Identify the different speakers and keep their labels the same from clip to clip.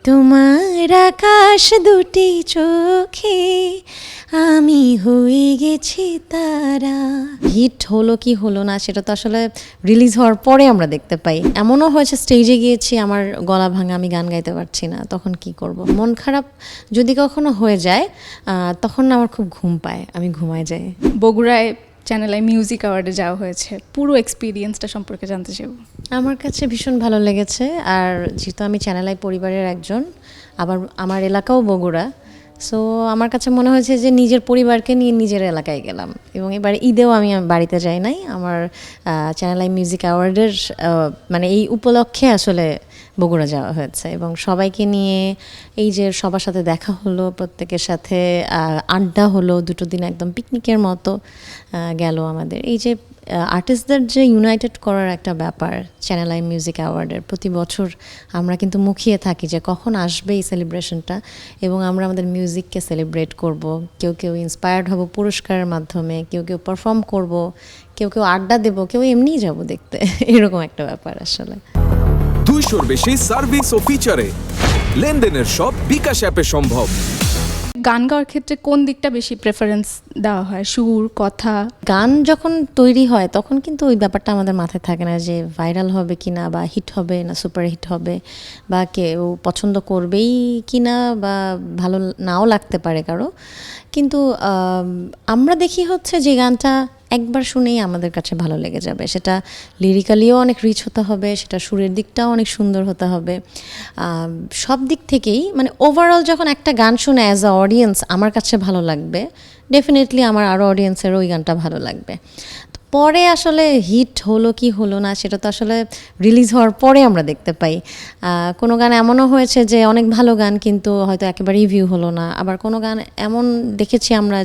Speaker 1: তোমার আকাশ দুটি চোখে আমি হয়ে গেছি তারা। হিট হলো কি হলো না সেটা তো আসলে রিলিজ হওয়ার পরে আমরা দেখতে পাই। এমনও হয়েছে স্টেজে গিয়েছি আমার গলা ভাঙা, আমি গান গাইতে পারছি না, তখন কি করব? মন খারাপ যদি কখনো হয়ে যায় তখন আমার খুব ঘুম পায়, আমি ঘুমায় যাই।
Speaker 2: বগুড়ায় চ্যানেল আই মিউজিক অ্যাওয়ার্ডে যাওয়া হয়েছে, পুরো এক্সপিরিয়েন্সটা সম্পর্কে জানতে চাইব।
Speaker 1: আমার কাছে ভীষণ ভালো লেগেছে। আর যেহেতু আমি চ্যানেল আই পরিবারের একজন, আবার আমার এলাকাও বগুড়া, সো আমার কাছে মনে হয়েছে যে নিজের পরিবারকে নিয়ে নিজের এলাকায় গেলাম। এবং এবার ঈদেও আমি বাড়িতে যাই নাই, আমার চ্যানেল আই মিউজিক অ্যাওয়ার্ডের মানে এই উপলক্ষে আসলে বগুড়া যাওয়া হয়েছে এবং সবাইকে নিয়ে এই যে সবার সাথে দেখা হলো, প্রত্যেকের সাথে আড্ডা হলো, দুটো দিন একদম পিকনিকের মতো গেল আমাদের। এই যে আর্টিস্টদের যে ইউনাইটেড করার একটা ব্যাপার চ্যানেল আই মিউজিক অ্যাওয়ার্ডের, প্রতি বছর আমরা কিন্তু মুখিয়ে থাকি যে কখন আসবে এই সেলিব্রেশনটা এবং আমরা আমাদের মিউজিককে সেলিব্রেট করব। কেউ কেউ ইন্সপায়ার্ড হব পুরস্কারের মাধ্যমে, কেউ কেউ পারফর্ম করব, কেউ কেউ আড্ডা দেব, কেউ এমনিই যাব দেখতে, এরকম একটা ব্যাপার আসলে।
Speaker 3: 200-র বেশি সার্ভিস ও ফিচারে লেনদেনের সব বিকাশ অ্যাপে সম্ভব।
Speaker 2: গান গাওয়ার ক্ষেত্রে কোন দিকটা বেশি প্রেফারেন্স দেওয়া হয়? সুর, কথা?
Speaker 1: গান যখন তৈরি হয় তখন কিন্তু ওই ব্যাপারটা আমাদের মাথায় থাকে না যে ভাইরাল হবে কি না, বা হিট হবে না সুপার হিট হবে, বা কেউ পছন্দ করবেই কি না, বা ভালো নাও লাগতে পারে কারো। কিন্তু আমরা দেখি হচ্ছে যে গানটা একবার শুনেই আমাদের কাছে ভালো লেগে যাবে, সেটা লিরিক্যালিও অনেক রিচ হতে হবে, সেটা সুরের দিকটাও অনেক সুন্দর হতে হবে, সব দিক থেকেই মানে ওভারঅল যখন একটা গান শুনে অ্যাজ আ অডিয়েন্স আমার কাছে ভালো লাগবে, ডেফিনেটলি আমার আরও অডিয়েন্সেরও ওই গানটা ভালো লাগবে। পরে আসলে হিট হলো কি হলো না সেটা তো আসলে রিলিজ হওয়ার পরে আমরা দেখতে পাই। কোনো গান এমনও হয়েছে যে অনেক ভালো গান কিন্তু হয়তো একেবারেই ভিউ হলো না, আবার কোনো গান এমন দেখেছি আমরা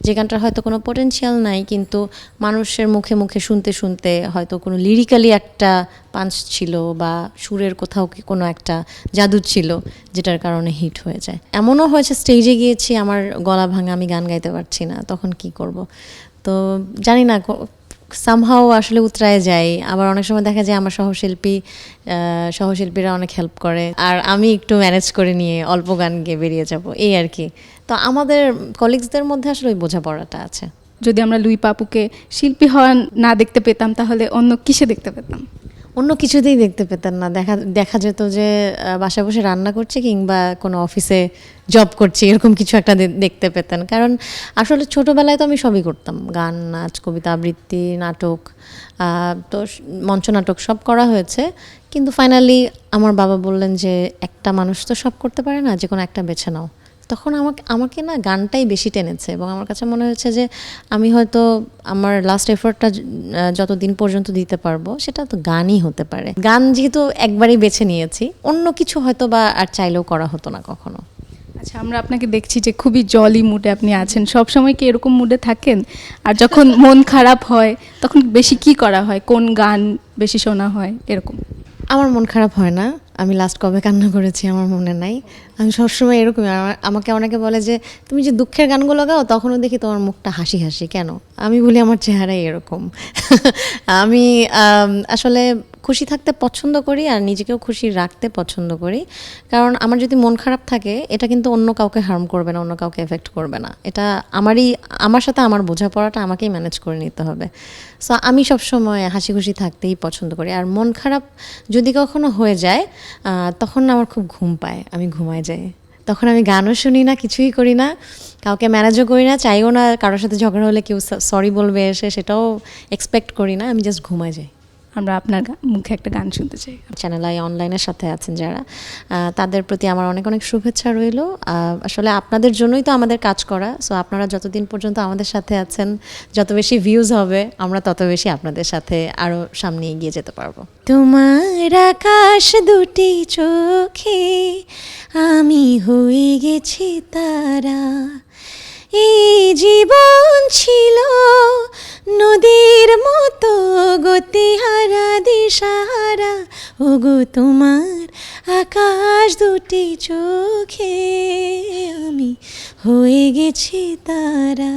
Speaker 1: যে গানটার হয়তো কোনো পোটেনশিয়াল নাই কিন্তু মানুষের মুখে মুখে শুনতে শুনতে হয়তো কোনো লিরিক্যালি একটা পাঞ্চ ছিল বা সুরের কোথাও কোনো একটা জাদু ছিল যেটার কারণে হিট হয়ে যায়। এমনও হয়েছে স্টেজে গিয়েছি আমার গলা ভাঙা, আমি গান গাইতে পারছি না, তখন কি করব? তো জানি না, সামহাও আসলে উতরায় যায়। আবার অনেক সময় দেখা যায় আমার সহশিল্পীরা অনেক হেল্প করে, আর আমি একটু ম্যানেজ করে নিয়ে অল্প গান গিয়ে বেরিয়ে যাব, এই আর কি। তো আমাদের কলিগসদের মধ্যে আসলে ওই বোঝাপড়াটা আছে।
Speaker 2: যদি আমরা লুই পাপুকে শিল্পী হওয়া না দেখতে পেতাম তাহলে অন্য কিসে দেখতে পেতাম?
Speaker 1: অন্য কিছুতেই দেখতে পেতেন না, দেখা যেত যে বাসায় বসে রান্না করছে কিংবা কোনো অফিসে জব করছি, এরকম কিছু একটা দেখতে পেতেন। কারণ আসলে ছোটোবেলায় তো আমি সবই করতাম, গান, নাচ, কবিতা আবৃত্তি, নাটক, তো মঞ্চনাটক সব করা হয়েছে। কিন্তু ফাইনালি আমার বাবা বললেন যে একটা মানুষ তো সব করতে পারে না, যে কোনো একটা বেছে নাও। তখন আমাকে না গানটাই বেশি টেনেছে এবং আমার কাছে মনে হয়েছে যে আমি হয়তো আমার লাস্ট এফোর্টটা যতদিন পর্যন্ত দিতে পারবো সেটা তো গানই হতে পারে। গান যেহেতু একবারই বেছে নিয়েছি, অন্য কিছু হয়তো বা আর চাইলেও করা হতো না কখনো।
Speaker 2: আচ্ছা, আমরা আপনাকে দেখছি যে খুবই জলি মুডে আপনি আছেন, সব সময় কি এরকম মুডে থাকেন? আর যখন মন খারাপ হয় তখন বেশি কি করা হয়? কোন গান বেশি শোনা হয় এরকম?
Speaker 1: আমার মন খারাপ হয় না, আমি লাস্ট কবে কান্না করেছি আমার মনে নাই। আমি সবসময় এরকমই, আমাকে অনেকে বলে যে তুমি যে দুঃখের গানগুলো গাও তখনও দেখি তোমার মুখটা হাসি হাসি কেন। আমি বলি আমার চেহারাই এরকম। আমি আসলে খুশি থাকতে পছন্দ করি আর নিজেকেও খুশি রাখতে পছন্দ করি। কারণ আমার যদি মন খারাপ থাকে এটা কিন্তু অন্য কাউকে হার্ম করবে না, অন্য কাউকে এফেক্ট করবে না। এটা আমার সাথে আমার বোঝাপড়াটা আমাকেই ম্যানেজ করে নিতে হবে। সো আমি সবসময় হাসি খুশি থাকতেই পছন্দ করি। আর মন খারাপ যদি কখনো হয়ে যায় তখন আমার খুব ঘুম পায়, আমি ঘুমায় যাই। তখন আমি গানও শুনি না, কিছুই করি না, কাউকে ম্যানেজও করি না, চাইও না কারোর সাথে ঝগড়া হলে কেউ সরি বলবে এসে, সেটাও এক্সপেক্ট করি না, আমি জাস্ট ঘুমায় যাই।
Speaker 2: আমরা আপনার মুখে একটা গান শুনতে চাই।
Speaker 1: চ্যানেল আই অনলাইনের সাথে আছেন যারা, তাদের প্রতি আমার অনেক অনেক শুভেচ্ছা রইল। আসলে আপনাদের জন্যই তো আমাদের কাজ করা, সো আপনারা যতদিন পর্যন্ত আমাদের সাথে আছেন, যত বেশি ভিউজ হবে আমরা তত বেশি আপনাদের সাথে আরও সামনে এগিয়ে যেতে পারবো। তোমার আকাশ দুটি চোখে আমি হয়ে গেছি তারা, এই জীবন ছিল নদীর মতো গতিহারা দিশাহারা, ওগো তোমার আকাশ দুটি চোখে আমি হয়ে গেছি তারা।